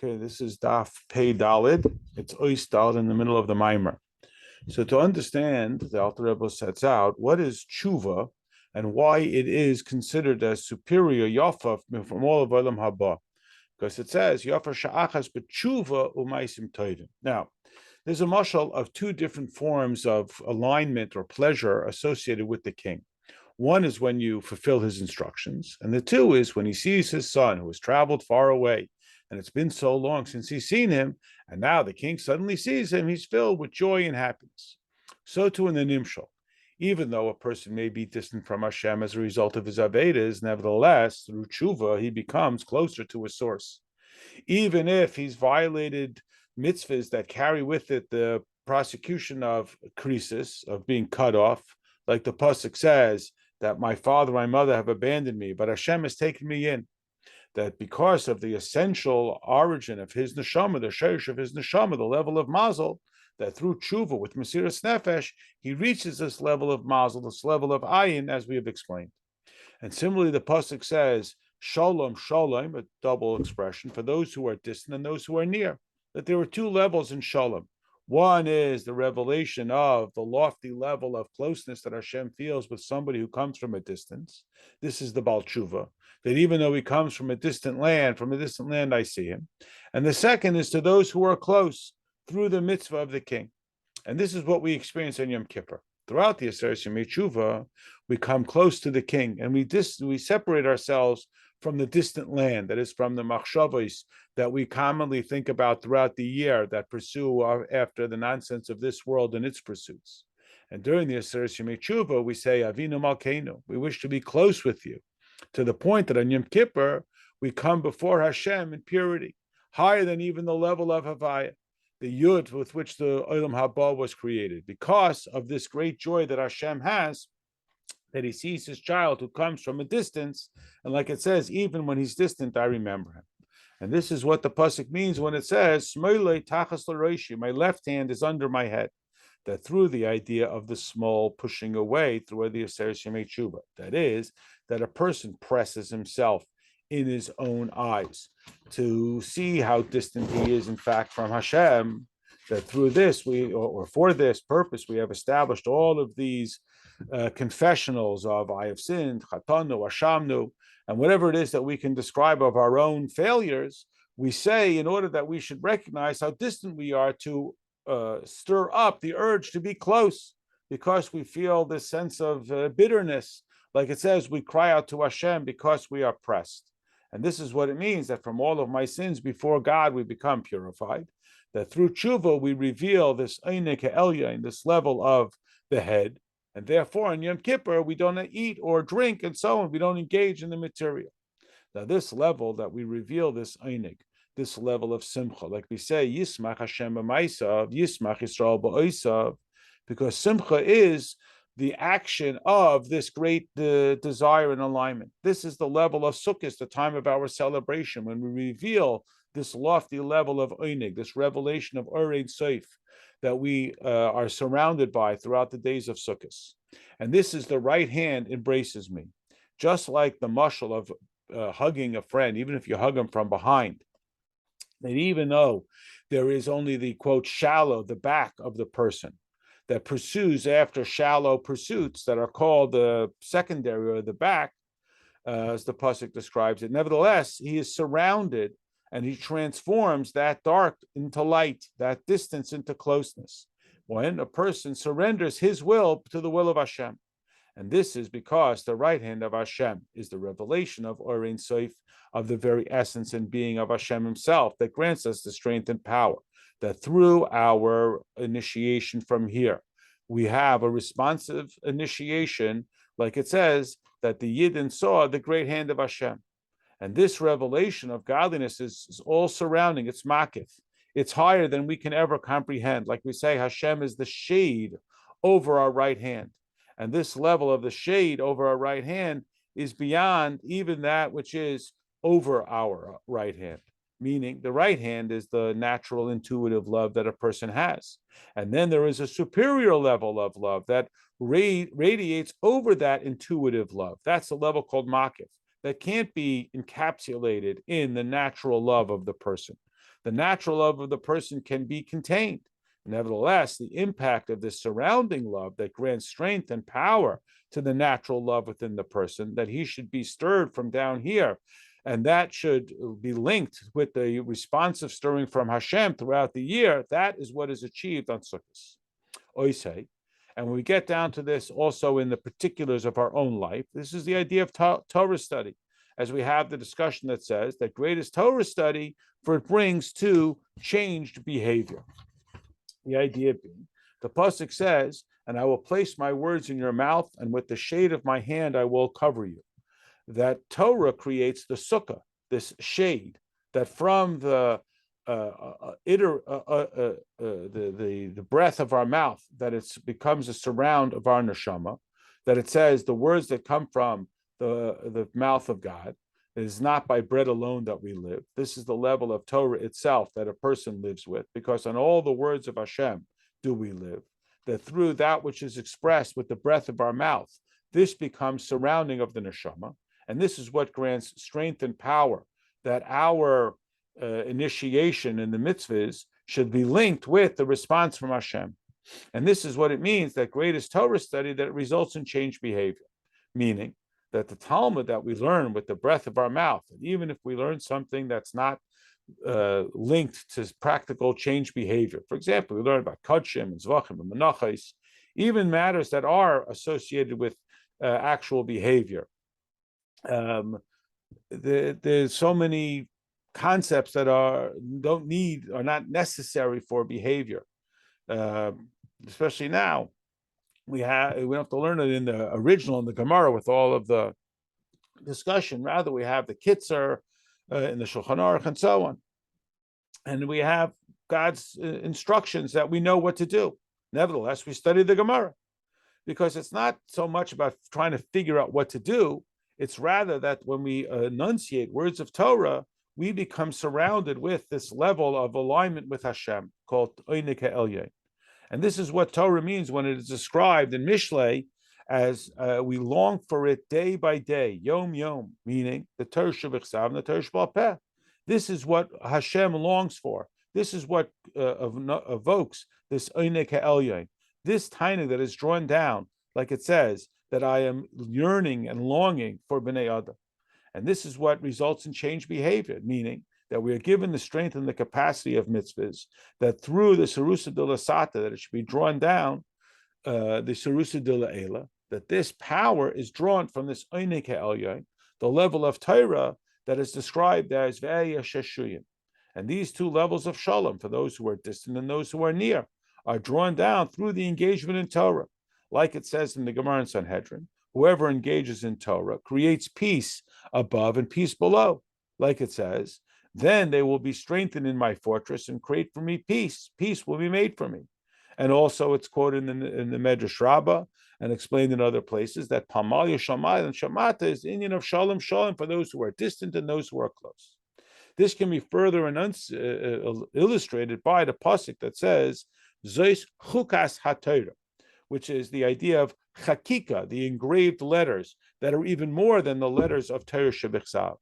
Okay, this is Daf Pei Dalid. It's Ois Dalid in the middle of the Maimer. So to understand, the Alter Rebbe sets out what is tshuva and why it is considered as superior yafa from all of Olam Haba. Because it says yafa sha'achas b'tshuva u'maisim tovim. Now, there's a mashal of two different forms of alignment or pleasure associated with the king. One is when you fulfill his instructions, and the two is when he sees his son who has traveled far away, and it's been so long since he's seen him, and now the king suddenly sees him, he's filled with joy and happiness. So too in the Nimshal. Even though a person may be distant from Hashem as a result of his Avedas, nevertheless, through tshuva, he becomes closer to his source. Even if he's violated mitzvahs that carry with it the prosecution of krisis, of being cut off, like the pasuk says, that my father, my mother have abandoned me, but Hashem has taken me in. That because of the essential origin of his neshama, the sheish of his neshama, the level of mazel, that through tshuva with mesiras nefesh, he reaches this level of mazel, this level of ayin, as we have explained. And similarly, the pasuk says, shalom, shalom, a double expression, for those who are distant and those who are near, that there are two levels in shalom. One is the revelation of the lofty level of closeness that Hashem feels with somebody who comes from a distance. This is the Baal Tshuva, that even though he comes from a distant land I see him. And the second is to those who are close through the mitzvah of the king. And this is what we experience on Yom Kippur. Throughout the Aseret Yemei Tshuva, we come close to the king, and we separate ourselves from the distant land, that is from the machshavos that we commonly think about throughout the year that pursue after the nonsense of this world and its pursuits. And during the Aseret Yemei Tshuva, we say, Avinu Malkeinu, we wish to be close with you, to the point that on Yom Kippur, we come before Hashem in purity, higher than even the level of Havaya, the Yud with which the Olam Haba was created, because of this great joy that Hashem has, that he sees his child who comes from a distance, and like it says, even when he's distant, I remember him. And this is what the pasuk means when it says, Shmoilei tachas l'roishi, my left hand is under my head. That through the idea of the small pushing away through the Aseret Yemei Tshuva, that is, that a person presses himself in his own eyes to see how distant he is, in fact, from Hashem, that through this, or for this purpose, we have established all of these confessionals of I have sinned, chatanu, ashamnu, and whatever it is that we can describe of our own failures, we say in order that we should recognize how distant we are to stir up the urge to be close, because we feel this sense of bitterness. Like it says, we cry out to Hashem because we are pressed. And this is what it means, that from all of my sins before God, we become purified. That through tshuva, we reveal this einik ha'elyon, this level of the head. And therefore, on Yom Kippur, we don't eat or drink and so on. We don't engage in the material. Now, this level that we reveal, this einik, this level of simcha, like we say, Yismach Hashem b'maisav, Yismach Yisrael b'oisav, because simcha is the action of this great desire and alignment. This is the level of Sukkos, the time of our celebration, when we reveal this lofty level of einik, this revelation of Orein Seif, that we are surrounded by throughout the days of Sukkos. And this is the right hand embraces me. Just like the mashal of hugging a friend, even if you hug him from behind, that even though there is only the, quote, shallow, the back of the person, that pursues after shallow pursuits that are called the secondary or the back, as the pasuk describes it, nevertheless, he is surrounded and he transforms that dark into light, that distance into closeness, when a person surrenders his will to the will of Hashem. And this is because the right hand of Hashem is the revelation of Orein Seif, of the very essence and being of Hashem himself, that grants us the strength and power, that through our initiation from here, we have a responsive initiation, like it says, that the Yidden saw the great hand of Hashem. And this revelation of godliness is all surrounding, it's makif. It's higher than we can ever comprehend. Like we say, Hashem is the shade over our right hand. And this level of the shade over our right hand is beyond even that which is over our right hand. Meaning the right hand is the natural intuitive love that a person has. And then there is a superior level of love that radiates over that intuitive love. That's a level called makif, that can't be encapsulated in the natural love of the person. The natural love of the person can be contained. Nevertheless, the impact of the surrounding love that grants strength and power to the natural love within the person, that he should be stirred from down here, and that should be linked with the responsive stirring from Hashem throughout the year, that is what is achieved on Sukkos. Oisei. And when we get down to this also in the particulars of our own life, this is the idea of Torah study, as we have the discussion that says that greatest Torah study, for it brings to changed behavior. The idea being, the pasuk says, and I will place my words in your mouth, and with the shade of my hand I will cover you. That Torah creates the sukkah, this shade, that from the breath of our mouth, that it becomes a surround of our neshama, that it says the words that come from the mouth of God, it is not by bread alone that we live. This is the level of Torah itself that a person lives with, because on all the words of Hashem do we live. That through that which is expressed with the breath of our mouth, this becomes surrounding of the neshama, and this is what grants strength and power, that our initiation in the mitzvahs should be linked with the response from Hashem. And this is what it means, that greatest Torah study, that it results in changed behavior, meaning that the Talmud that we learn with the breath of our mouth, and even if we learn something that's not linked to practical change behavior, for example, we learn about Kodshim and Zvachim and Menachos, even matters that are associated with actual behavior. There's so many concepts that are not necessary for behavior, especially now. We don't have to learn it in the original, in the Gemara, with all of the discussion. Rather, we have the Kitzur in the Shulchan Aruch and so on. And we have God's instructions that we know what to do. Nevertheless, we study the Gemara, because it's not so much about trying to figure out what to do. It's rather that when we enunciate words of Torah, we become surrounded with this level of alignment with Hashem, called Oinike Elyon. And this is what Torah means when it is described in Mishlei as we long for it day by day, yom yom, meaning the Torah Shebichsav and the Torah Shebal Peh. This is what Hashem longs for. This is what evokes this Oinike Elyon, this tiny that is drawn down, like it says, that I am yearning and longing for Bnei Adam. And this is what results in changed behavior, meaning that we are given the strength and the capacity of mitzvahs, that through the Sarusa de la Sata, that it should be drawn down, the Sarusa de la Ela, that this power is drawn from this Oinike Elyon, the level of Torah that is described as Ve'aya Sheshuyim. And these two levels of Shalom, for those who are distant and those who are near, are drawn down through the engagement in Torah. Like it says in the Gemara in Sanhedrin, whoever engages in Torah creates peace above and peace below. Like it says, then they will be strengthened in my fortress and create for me peace. Peace will be made for me. And also it's quoted in the Medrash Rabbah and explained in other places that Pamal Yashamayel and Shamata is the Indian of Shalom Shalom for those who are distant and those who are close. This can be further illustrated by the pasuk that says, Zois Chukas HaTorah, which is the idea of Chakika, the engraved letters that are even more than the letters of Torah Shebichsav,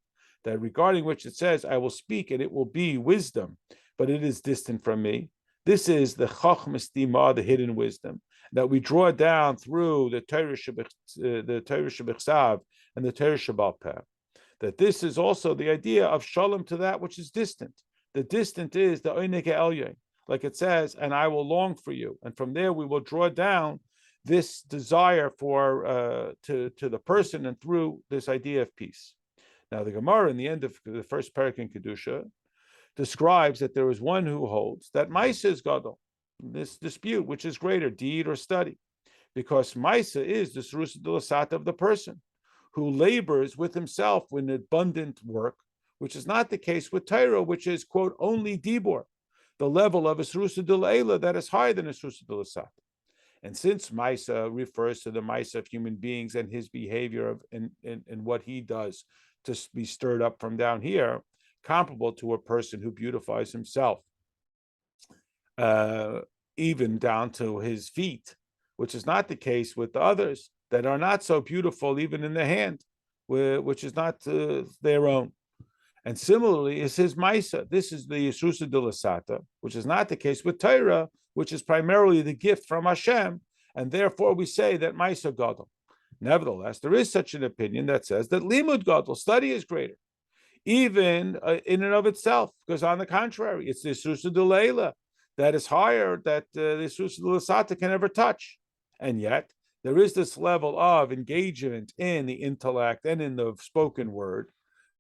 that regarding which it says, I will speak and it will be wisdom, but it is distant from me. This is the Chachmas Dima, the hidden wisdom, that we draw down through the Torah Shebichsav and the Torah Shebal Peh. That this is also the idea of Shalom to that which is distant. The distant is the Oinike Elyon, like it says, and I will long for you. And from there we will draw down this desire for to the person, and through this idea of peace. Now the Gemara in the end of the first parak in Kedusha describes that there is one who holds that Maisa is Gadol, this dispute, which is greater, deed or study, because Maisa is the Sarusa de la Sata of the person who labors with himself in abundant work, which is not the case with Torah, which is, quote, only Dibor, the level of a Sarusa de la Ela that is higher than a Sarusa de la Sata. And since Maisa refers to the Maisa of human beings and his behavior and what he does to be stirred up from down here, comparable to a person who beautifies himself, even down to his feet, which is not the case with the others that are not so beautiful, even in the hand, which is not their own. And similarly, is his Maisa. This is the Yisrusa de Lasata, which is not the case with Torah, which is primarily the gift from Hashem, and therefore we say that Maisa Gadol. Nevertheless, there is such an opinion that says that Limud Gadol, study is greater, even in and of itself, because on the contrary, it's the Yisrusa de Leila that is higher, that the Yisrusa de Lasata can never touch. And yet, there is this level of engagement in the intellect and in the spoken word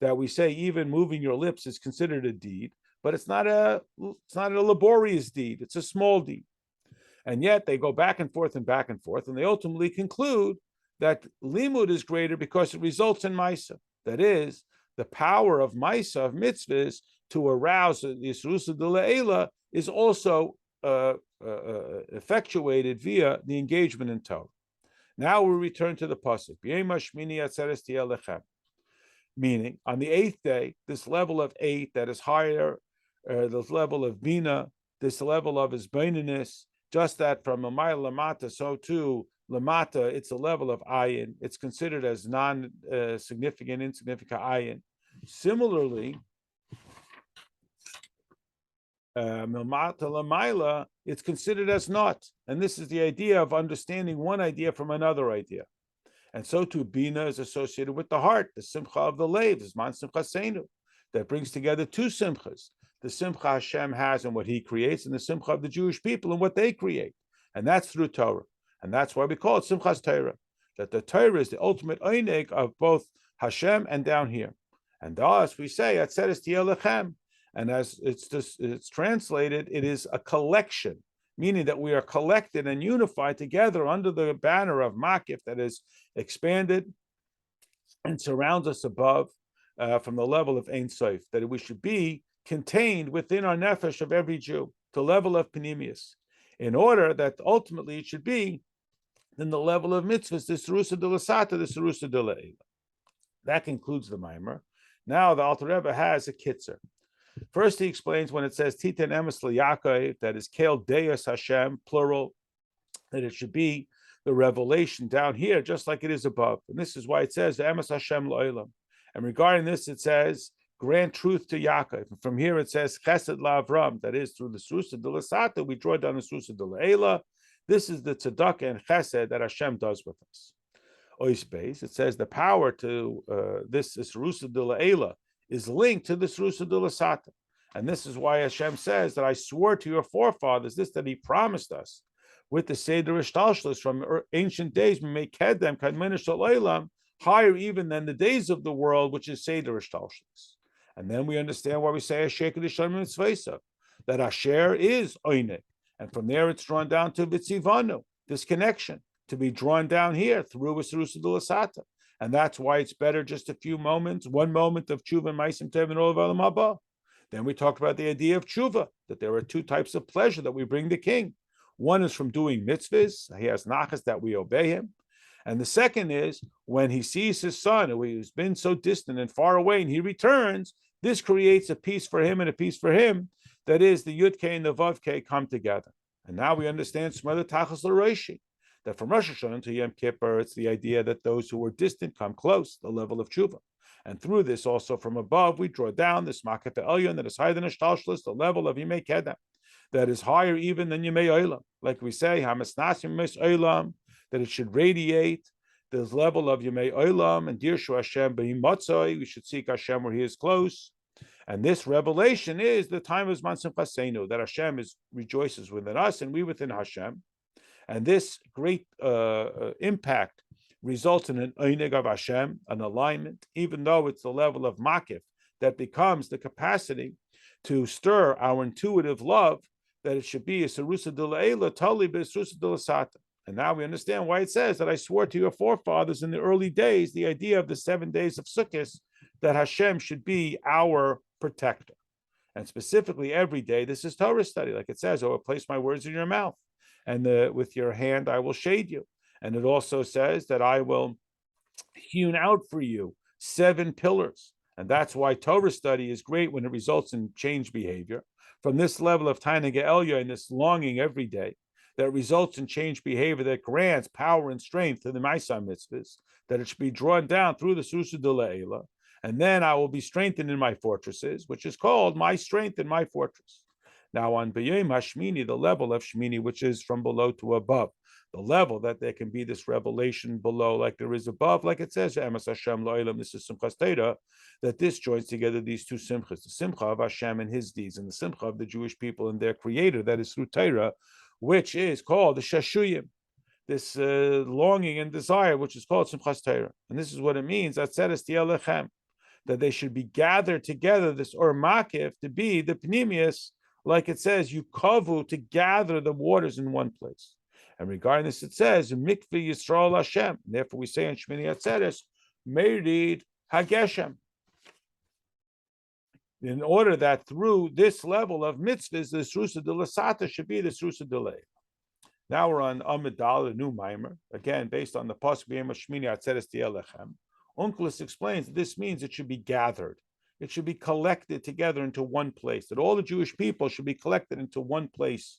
that we say even moving your lips is considered a deed, but it's not a laborious deed. It's a small deed. And yet they go back and forth, and they ultimately conclude that limud is greater because it results in maisa. That is, the power of maisa, of mitzvahs, to arouse the Yisrusa de Le'ela is also effectuated via the engagement in Torah. Now we return to the pasuk. Meaning, on the 8th day, this level of 8 that is higher, this level of bina, this level of isbaininess, just that from Amay Lamata, so too Lamata, it's a level of ayin. It's considered as non-significant, insignificant ayin. Similarly, Milmata Lamaila, it's considered as not. And this is the idea of understanding one idea from another idea. And so too, Bina is associated with the heart, the Simcha of the Leiv, the Zman Simcha Seinu, that brings together two Simchas, the Simcha Hashem has and what he creates, and the Simcha of the Jewish people and what they create. And that's through Torah. And that's why we call it Simchas Torah, that the Torah is the ultimate einig of both Hashem and down here. And thus we say, Atzeres Tiyeh Lechem. And as it's translated, it is a collection, meaning that we are collected and unified together under the banner of Makif that is expanded and surrounds us above from the level of Ein Sof, that we should be contained within our nefesh of every Jew, to level of Panemius, in order that ultimately it should be in the level of mitzvahs, the Serusa de Lasata, the Serusa de Le'ela. That concludes the Maimer. Now the Alter Rebbe has a kitzer. First, he explains when it says Titan Emes LeYaakov, that is Kel Deus Hashem, plural, that it should be the revelation down here, just like it is above. And this is why it says Emes Hashem Lo'olam. And regarding this, it says grant truth to Yaakov. And from here, it says Chesed LaAvram, that is through the Serusa de Lasata, we draw down the Serusa de Le'ela. This is the tzedakah and chesed that Hashem does with us. Oisbeis, it says the power to this Serusa de Le'ela is linked to the Serusa de Lasata. And this is why Hashem says that I swore to your forefathers, this that he promised us with the Seder Ishtalshlis from ancient days, we make Kedem, Kadminish Olam, higher even than the days of the world, which is Seder Ishtalshlis. And then we understand why we say Asher Kedisham Mitzvesa, that Asher is Oinik. And from there it's drawn down to Vitzivanu, this connection, to be drawn down here through Serusa de Lasata. And that's why it's better just a few moments, one moment of tshuva and ma'asim tov and all of olam haba. Then we talked about the idea of tshuva, that there are two types of pleasure that we bring the king. One is from doing mitzvahs, he has nachas that we obey him. And the second is when he sees his son, who has been so distant and far away, and he returns, this creates a peace for him and a peace for him. That is, the Yud K and the Vav K come together. And now we understand Smother Tachas L'Roshi, that from Rosh Hashanah to Yom Kippur, it's the idea that those who were distant come close, the level of tshuva. And through this also from above, we draw down this Makef Elyon that is higher than Ishtalshlis, the level of Yimei Kedem, that is higher even than Yimei Olam. Like we say, Hamasnas Yimei Olam, that it should radiate this level of Yimei Olam, and Dirshu Hashem B'Him Motzoi, we should seek Hashem where he is close. And this revelation is the time of Zman Simcha Seinu, that Hashem rejoices within us and we within Hashem. And this great impact results in an einig of Hashem, an alignment, even though it's the level of makif that becomes the capacity to stir our intuitive love, that it should be a Serusa de Le'ela, Tali B'Serusa de Lasata. And now we understand why it says that I swore to your forefathers in the early days, the idea of the 7 days of Sukkos, that Hashem should be our protector. And specifically every day, this is Torah study, like it says, I will place my words in your mouth, and with your hand I will shade you. And it also says that I will hewn out for you 7 pillars. And that's why Torah study is great when it results in change behavior. From this level of Tainug Elya and this longing every day, that results in change behavior that grants power and strength to the Ma'aseh mitzvahs, that it should be drawn down through the Serusa de Le'ela. And then I will be strengthened in my fortresses, which is called my strength in my fortress. Now on B'yom Hashmini, the level of Shmini, which is from below to above, the level that there can be this revelation below, like there is above, like it says, Emes Hashem Lo'ilam, this is Simchas Torah, that this joins together these two Simchas, the Simcha of Hashem and His deeds, and the Simcha of the Jewish people and their Creator, that is through Torah, which is called the Shashuyim, this longing and desire, which is called Simchas Torah. And this is what it means, Atzeres Ti'elechem, that they should be gathered together, this Or Makif, to be the Pnimius, like it says, you kavu, to gather the waters in one place. And regarding this, it says, Mikveh Yisrael Hashem. Therefore, we say in Shmini Atzeres, Merid Hageshem. In order that through this level of mitzvahs, the Srusa de Lasata should be the Srusa de Lei. Now we're on Amid Dal, a new mimer, again, based on the Pasuk B'yom Shmini Atzeres Ti'elechem. Onkelos explains that this means it should be gathered. It should be collected together into one place, that all the Jewish people should be collected into one place.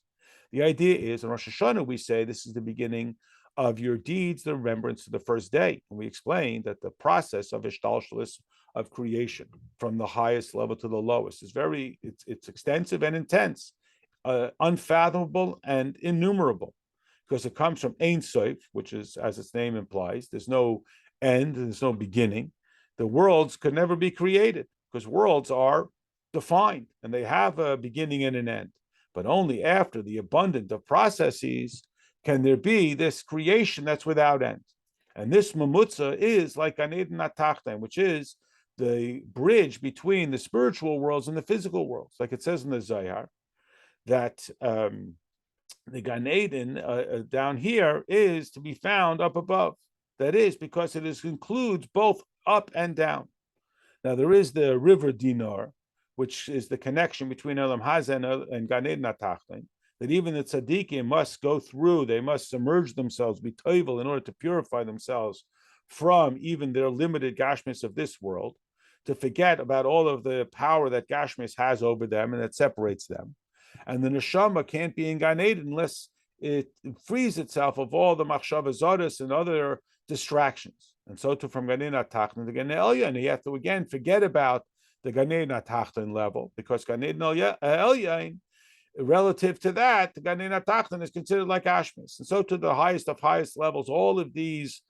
The idea is, in Rosh Hashanah, we say this is the beginning of your deeds, the remembrance of the first day. And we explain that the process of Ishtalshalis, of creation, from the highest level to the lowest, is it's extensive and intense, unfathomable and innumerable, because it comes from Ein Sof, which is, as its name implies, there's no end, there's no beginning. The worlds could never be created, because worlds are defined and they have a beginning and an end. But only after the abundance of processes can there be this creation that's without end. And this mamutza is like Gan Eden Atachtan, which is the bridge between the spiritual worlds and the physical worlds. Like it says in the Zohar, that the Gan Eden down here is to be found up above. That is because it includes both up and down. Now there is the river Dinar, which is the connection between Elam Hazan and Gan Eden Atachtan, that even the tzaddikim must go through, they must submerge themselves, be toivel, in order to purify themselves from even their limited gashmis of this world, to forget about all of the power that gashmis has over them and that separates them. And the neshama can't be in Gan Eden unless it frees itself of all the machshava zodas and other distractions. And so to from Gan Eden Atachtan to Gan Eden Elyon, you have to again forget about the Gan Eden Atachtan level, because Gan Eden Elyon, relative to that, the Gan Eden Atachtan is considered like Ashmis. And so to the highest of highest levels, all of these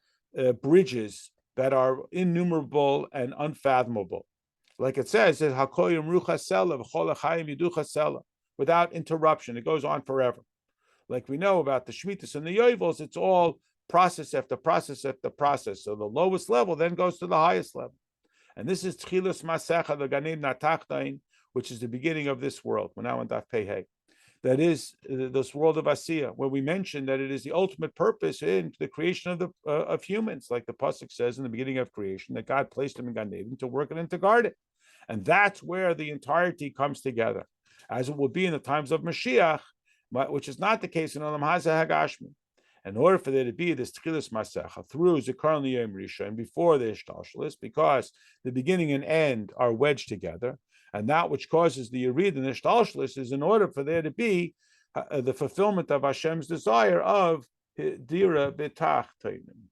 bridges that are innumerable and unfathomable. Like it says, without interruption, it goes on forever. Like we know about the Shemitahs and the Yoivels, it's all process after process after process. So the lowest level then goes to the highest level. And this is Tchilas Masecha, the Gan Eden Atachtan, which is the beginning of this world. We're now on Daf Pei Hey. That is this world of Asiya, where we mentioned that it is the ultimate purpose in the creation of humans, like the pasuk says in the beginning of creation, that God placed them in Gan Eden to work it and to guard it. And that's where the entirety comes together, as it will be in the times of Mashiach, which is not the case in Olam Hazeh Hagashmi. In order for there to be this Tchilas Masecha through Zikaron L'Yom Rishon and before the Ishtalshalis, because the beginning and end are wedged together, and that which causes the Yerid and the Ishtalshalis is in order for there to be the fulfillment of Hashem's desire of Dira B'Tach Tainim.